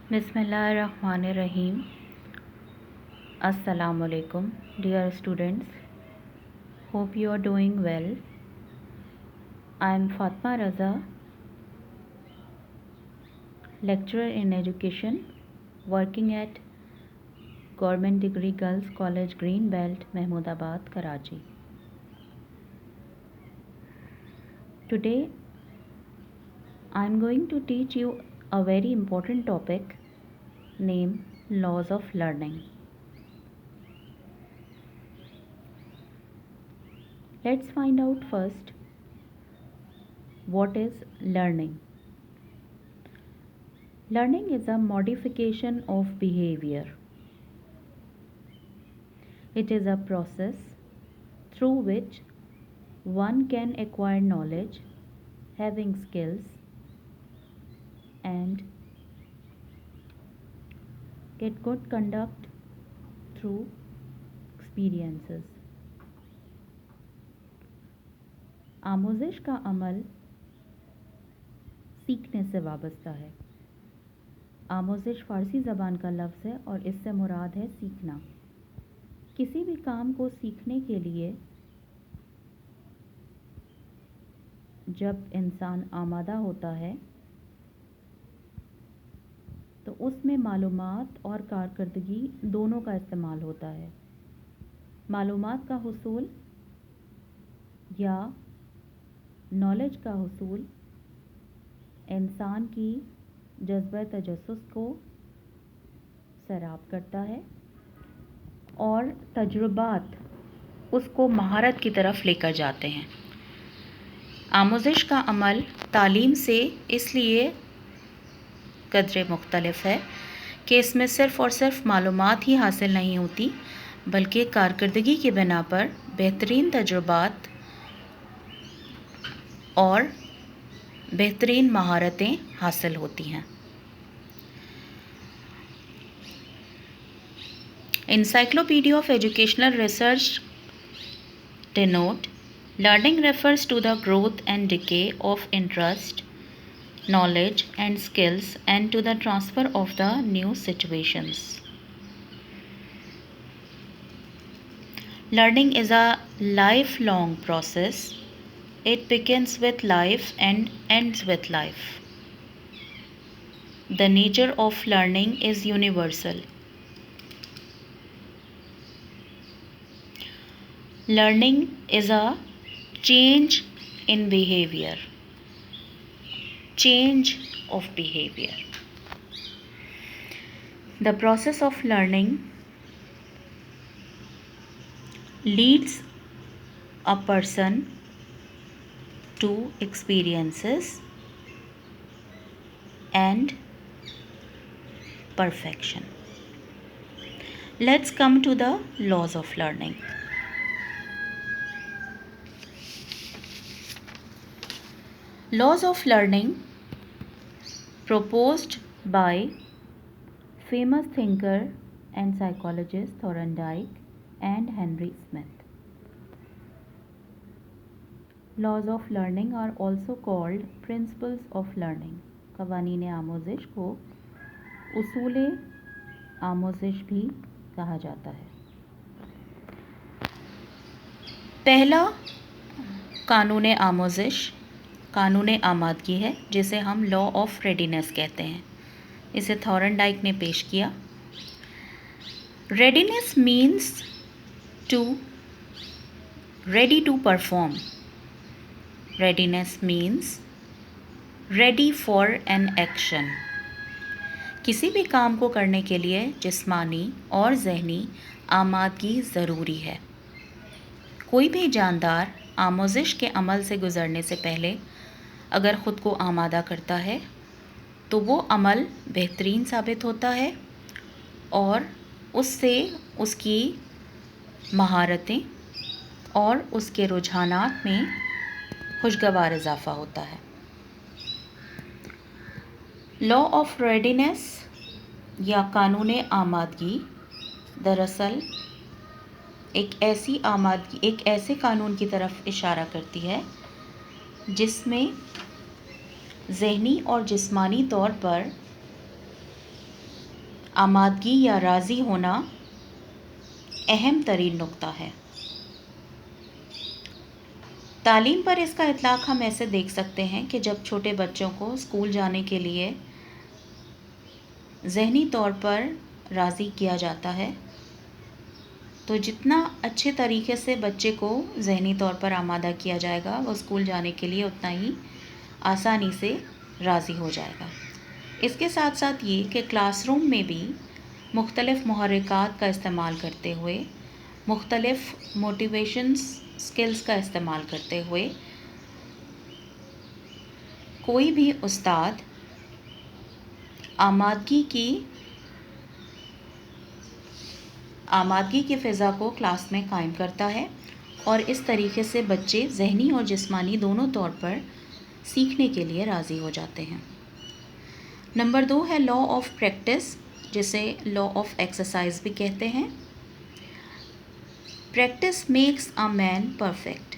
Bismillahirrahmanirrahim. Assalamu alaikum, dear students. Hope you are doing well. I am Fatma Raza, lecturer in education, working at Government Degree Girls College, Greenbelt, Mahmoodabad, Karachi. Today, I am going to teach you a very important topic named Laws of Learning. Let's find out first what is learning. Learning is a modification of behavior. It is a process through which one can acquire knowledge, having skills, and get good conduct through experiences. आमोज़िश का अमल सीखने से वाबस्ता है। आमोज़िश फ़ारसी ज़बान का लफ्ज़ है और इससे मुराद है सीखना। किसी भी काम को सीखने के लिए जब इंसान आमादा होता है तो उसमें मालूमात और कारकर्दगी दोनों का इस्तेमाल होता है। मालूमात का हुसूल या नॉलेज का हुसूल इंसान की जज्बा तजस्सुस को सैराब करता है और तजुर्बात उसको महारत की तरफ लेकर जाते हैं। आमोज़िश का अमल तालीम से इसलिए कदरे मुख्तलिफ है कि इसमें सिर्फ़ और सिर्फ मालूमात ही हासिल नहीं होती, बल्कि कारकर्दगी की बिना पर बेहतरीन तजुर्बात और बेहतरीन महारतें हासिल होती हैं। Encyclopedia of Educational Research denote learning refers to the growth and decay of interest, knowledge and skills and to the transfer of the new situations. Learning is a lifelong process. It begins with life and ends with life. The nature of learning is universal. Learning is a change in behavior. Change of behavior. The process of learning leads a person to experiences and perfection. Let's come to the laws of learning. Laws of learning proposed by famous thinker and psychologist Thorndike and Henry Smith. Laws of learning are also called principles of learning. क़वानीन आमोज़िश को उसूल आमोज़िश भी कहा जाता है। पहला कानून आमोज़िश कानून आमादगी है, जिसे हम लॉ ऑफ रेडीनेस कहते हैं। इसे थॉर्नडाइक ने पेश किया। Readiness means to ready to perform. Readiness means ready for an action. किसी भी काम को करने के लिए जिस्मानी और ज़हनी आमादगी ज़रूरी है। कोई भी जानदार आमोज़िश के अमल से गुज़रने से पहले अगर ख़ुद को आमादा करता है तो वो अमल बेहतरीन साबित होता है और उससे उसकी महारतें और उसके रुझानात में खुशगवार इजाफ़ा होता है। लॉ ऑफ रेडीनेस या कानून आमादगी दरअसल एक ऐसे कानून की तरफ इशारा करती है जिसमें ज़हनी और जिस्मानी तौर पर आमादगी या राज़ी होना अहम तरीन नुक्ता है। तालीम पर इसका इतलाक़ हम ऐसे देख सकते हैं कि जब छोटे बच्चों को स्कूल जाने के लिए ज़हनी तौर पर राज़ी किया जाता है, तो जितना अच्छे तरीके से बच्चे को ज़हनी तौर पर आमादा किया जाएगा, वो स्कूल जाने के लिए उतना ही आसानी से राज़ी हो जाएगा। इसके साथ साथ ये कि क्लासरूम में भी मुख्तलिफ़ मुहर्रिकात का इस्तेमाल करते हुए, मुख्तलिफ़ मोटिवेशंस स्किल्स का इस्तेमाल करते हुए कोई भी उस्ताद आमादगी की फ़िज़ा को क्लास में कायम करता है और इस तरीके से बच्चे ज़हनी और जिस्मानी दोनों तौर पर सीखने के लिए राज़ी हो जाते हैं। नंबर 2 है लॉ ऑफ प्रैक्टिस, जिसे लॉ ऑफ एक्सरसाइज भी कहते हैं। Practice makes a man perfect.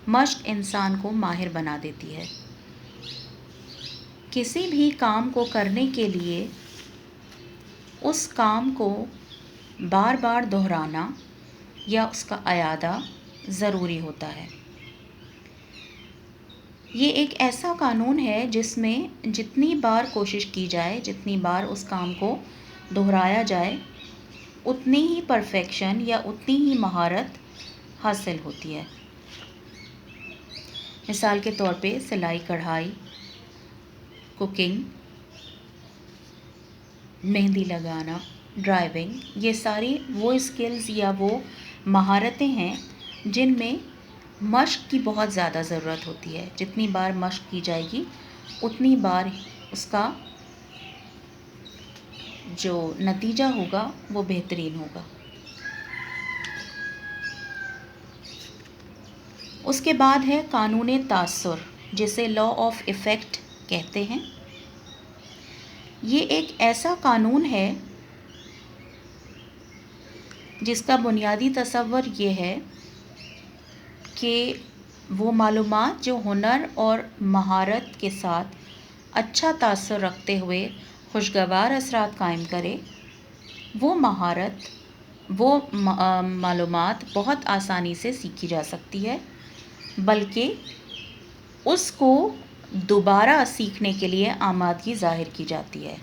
मश्क इंसान को माहिर बना देती है। किसी भी काम को करने के लिए उस काम को बार बार दोहराना या उसका अयादा ज़रूरी होता है। ये एक ऐसा कानून है जिसमें जितनी बार कोशिश की जाए, जितनी बार उस काम को दोहराया जाए, उतनी ही परफेक्शन या उतनी ही महारत हासिल होती है। मिसाल के तौर पे सिलाई कढ़ाई, कुकिंग, मेहंदी लगाना, ड्राइविंग, ये सारी वो स्किल्स या वो महारतें हैं जिनमें मश्क की बहुत ज़्यादा ज़रूरत होती है। जितनी बार मश्क की जाएगी उतनी बार उसका जो नतीजा होगा वो बेहतरीन होगा। उसके बाद है कानून तासुर, जिसे लॉ ऑफ इफ़ेक्ट कहते हैं। ये एक ऐसा कानून है जिसका बुनियादी तसव्वुर ये है कि वो मालूमात जो हुनर और महारत के साथ अच्छा तासुर रखते हुए खुशगवार असरात कायम करे, वो महारत, वो मालूमात बहुत आसानी से सीखी जा सकती है, बल्कि उसको दोबारा सीखने के लिए आमादगी ज़ाहिर की जाती है।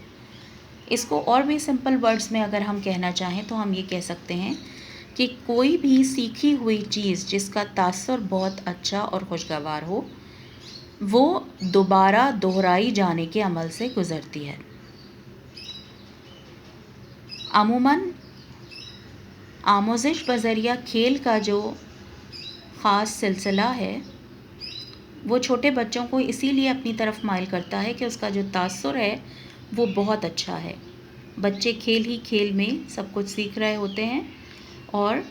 इसको और भी सिंपल वर्ड्स में अगर हम कहना चाहें तो हम ये कह सकते हैं कि कोई भी सीखी हुई चीज़ जिसका तासुर बहुत अच्छा और खुशगवार हो, वो दोबारा दोहराई जाने के अमल से गुज़रती है। अमूमन आमोज़िश बज़रिया खेल का जो ख़ास सिलसिला है, वो छोटे बच्चों को इसीलिए अपनी तरफ माइल करता है कि उसका जो तासुर है वो बहुत अच्छा है। बच्चे खेल ही खेल में सब कुछ सीख रहे होते हैं और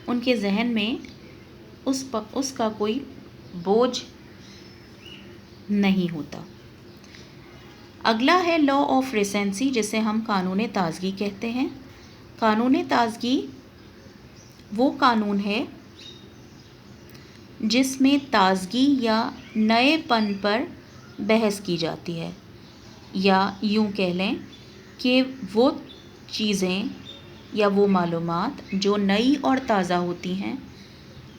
उनके जहन में उसका कोई बोझ नहीं होता। अगला है लॉ ऑफ रिसेंसी, जिसे हम कानून ताज़गी कहते हैं। कानून ताज़गी वो कानून है जिसमें ताज़गी या नएपन पर बहस की जाती है, या यूँ कह लें कि वो चीज़ें या वो मालूमात जो नई और ताज़ा होती हैं,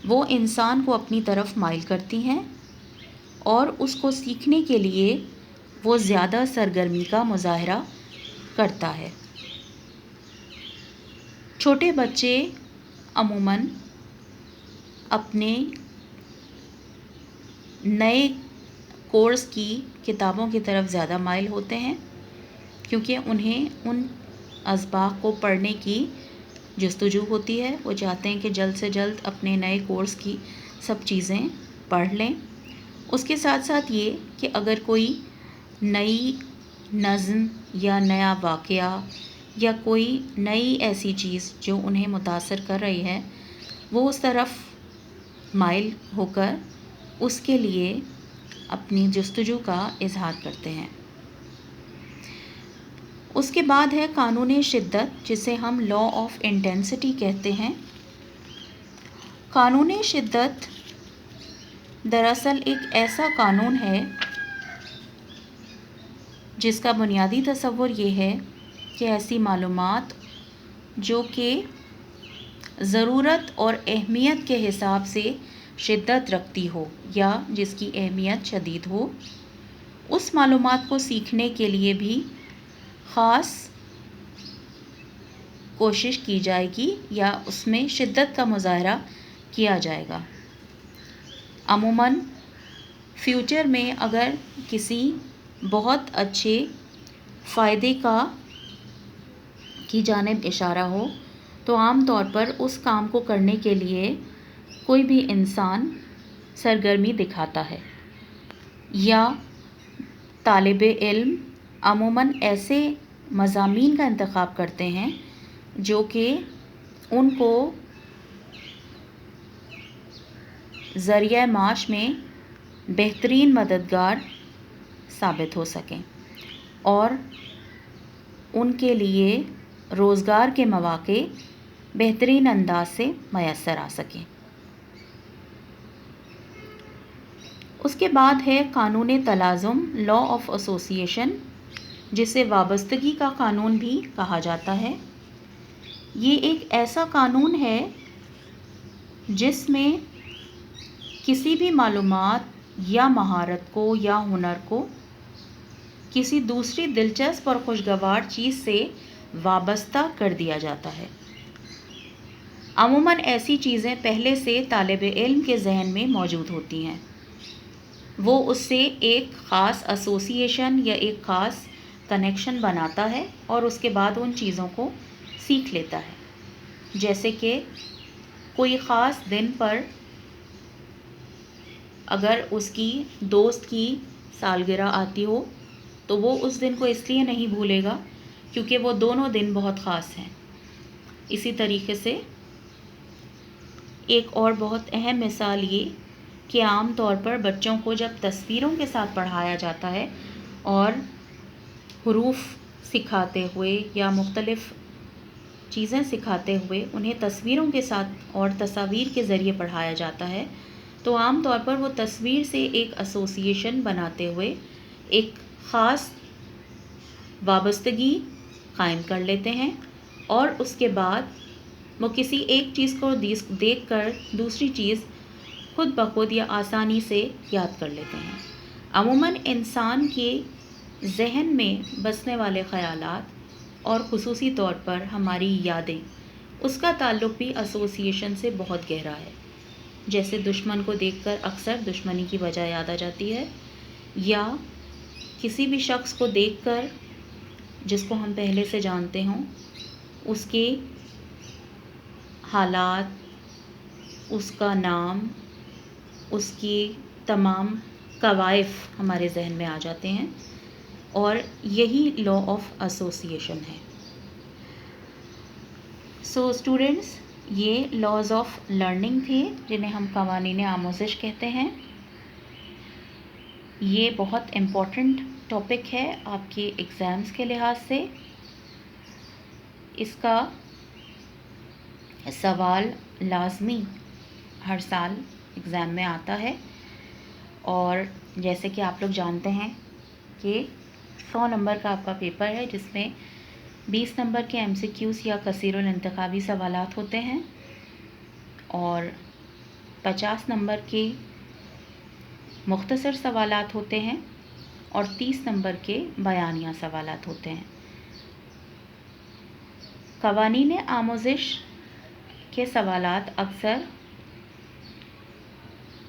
वो इंसान को अपनी तरफ माइल करती हैं और उसको सीखने के लिए वो ज़्यादा सरगर्मी का मुज़ाहरा करता है। छोटे बच्चे अमूमन अपने नए कोर्स की किताबों की तरफ ज़्यादा माइल होते हैं, क्योंकि उन्हें उन असबाक़ को पढ़ने की जस्तजू होती है। वो चाहते हैं कि जल्द से जल्द अपने नए कोर्स की सब चीज़ें पढ़ लें। उसके साथ साथ ये कि अगर कोई नई नज़्म या नया वाक़या या कोई नई ऐसी चीज़ जो उन्हें मुतासर कर रही है, वो उस तरफ माइल होकर उसके लिए अपनी जस्तजू का इजहार करते हैं। उसके बाद है कानून शिद्दत, जिसे हम लॉ ऑफ इंटेंसिटी कहते हैं। कानून शिद्दत दरअसल एक ऐसा कानून है जिसका बुनियादी तसव्वुर ये है کہ ایسی معلومات جو کہ ضرورت اور اہمیت کے حساب سے شدت رکھتی ہو یا جس کی اہمیت شدید ہو، اس معلومات کو سیکھنے کے لیے بھی خاص کوشش کی جائے گی یا اس میں شدت کا مظاہرہ کیا جائے گا۔ عموماً فیوچر میں اگر کسی بہت اچھے فائدے کی جانب اشارہ ہو تو عام طور پر اس کام کو کرنے کے لیے کوئی بھی انسان سرگرمی دکھاتا ہے، یا طالب علم عموماً ایسے مضامین کا انتخاب کرتے ہیں جو کہ ان کو ذریعہ معاش میں بہترین مددگار ثابت ہو سکیں اور ان کے لیے روزگار کے مواقع بہترین انداز سے میسر آ سکیں۔ اس کے بعد ہے قانون تلازم، لا آف ایسوسیشن، جسے وابستگی کا قانون بھی کہا جاتا ہے۔ یہ ایک ایسا قانون ہے جس میں کسی بھی معلومات یا مہارت کو یا ہنر کو کسی دوسری دلچسپ اور خوشگوار چیز سے وابستہ کر دیا جاتا ہے۔ عموماً ایسی چیزیں پہلے سے طالب علم کے ذہن میں موجود ہوتی ہیں، وہ اس سے ایک خاص ایسوسیشن یا ایک خاص کنیکشن بناتا ہے اور اس کے بعد ان چیزوں کو سیکھ لیتا ہے۔ جیسے کہ کوئی خاص دن پر اگر اس کی دوست کی سالگرہ آتی ہو تو وہ اس دن کو اس لیے نہیں بھولے گا کیونکہ وہ دونوں دن بہت خاص ہیں۔ اسی طریقے سے ایک اور بہت اہم مثال یہ کہ عام طور پر بچوں کو جب تصویروں کے ساتھ پڑھایا جاتا ہے اور حروف سکھاتے ہوئے یا مختلف چیزیں سکھاتے ہوئے انہیں تصویروں کے ساتھ اور تصاویر کے ذریعے پڑھایا جاتا ہے تو عام طور پر وہ تصویر سے ایک ایسوسیشن بناتے ہوئے ایک خاص وابستگی قائم کر لیتے ہیں اور اس کے بعد وہ کسی ایک چیز کو دیکھ کر دوسری چیز خود بخود یا آسانی سے یاد کر لیتے ہیں۔ عموماً انسان کے ذہن میں بسنے والے خیالات اور خصوصی طور پر ہماری یادیں، اس کا تعلق بھی ایسوسیشن سے بہت گہرا ہے۔ جیسے دشمن کو دیکھ کر اکثر دشمنی کی وجہ یاد آ جاتی ہے، یا کسی بھی شخص کو دیکھ کر جس کو ہم پہلے سے جانتے ہوں اس کے حالات، اس کا نام، اس کی تمام کوائف ہمارے ذہن میں آ جاتے ہیں اور یہی لا آف ایسوسیشن ہے۔ سو اسٹوڈنٹس، یہ لاز آف لرننگ تھے جنہیں ہم قوانین آموزش کہتے ہیں۔ یہ بہت امپورٹنٹ ٹاپک ہے آپ کے ایگزامس کے لحاظ سے۔ اس کا سوال لازمی ہر سال ایگزام میں آتا ہے اور جیسے کہ آپ لوگ جانتے ہیں کہ 100 نمبر کا آپ کا پیپر ہے جس میں 20 نمبر کے MCQs یا کثیر الانتخابی سوالات ہوتے ہیں اور 50 نمبر کے مختصر سوالات ہوتے ہیں اور 30 نمبر کے بیانیہ سوالات ہوتے ہیں۔ قوانین آموزش کے سوالات اکثر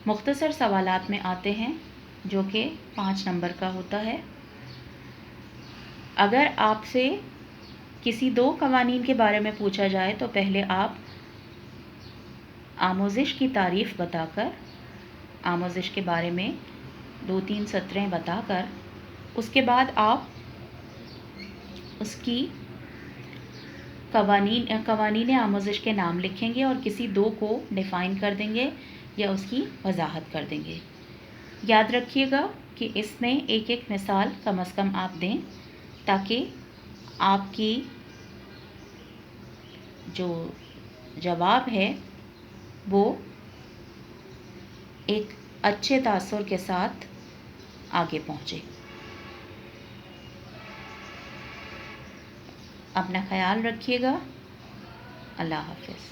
مختصر سوالات میں آتے ہیں جو کہ 5 نمبر کا ہوتا ہے۔ اگر آپ سے کسی 2 قوانین کے بارے میں پوچھا جائے تو پہلے آپ آموزش کی تعریف بتا کر، آموزش کے بارے میں 2-3 سطریں بتا کر، اس کے بعد آپ اس کی قوانین آموزش کے نام لکھیں گے اور کسی 2 کو ڈیفائن کر دیں گے یا اس کی وضاحت کر دیں گے۔ یاد رکھیے گا کہ اس میں ایک ایک مثال کم از کم آپ دیں تاکہ آپ کی جو جواب ہے وہ ایک اچھے تاثر کے ساتھ آگے پہنچے۔ اپنا خیال رکھیے گا۔ اللہ حافظ۔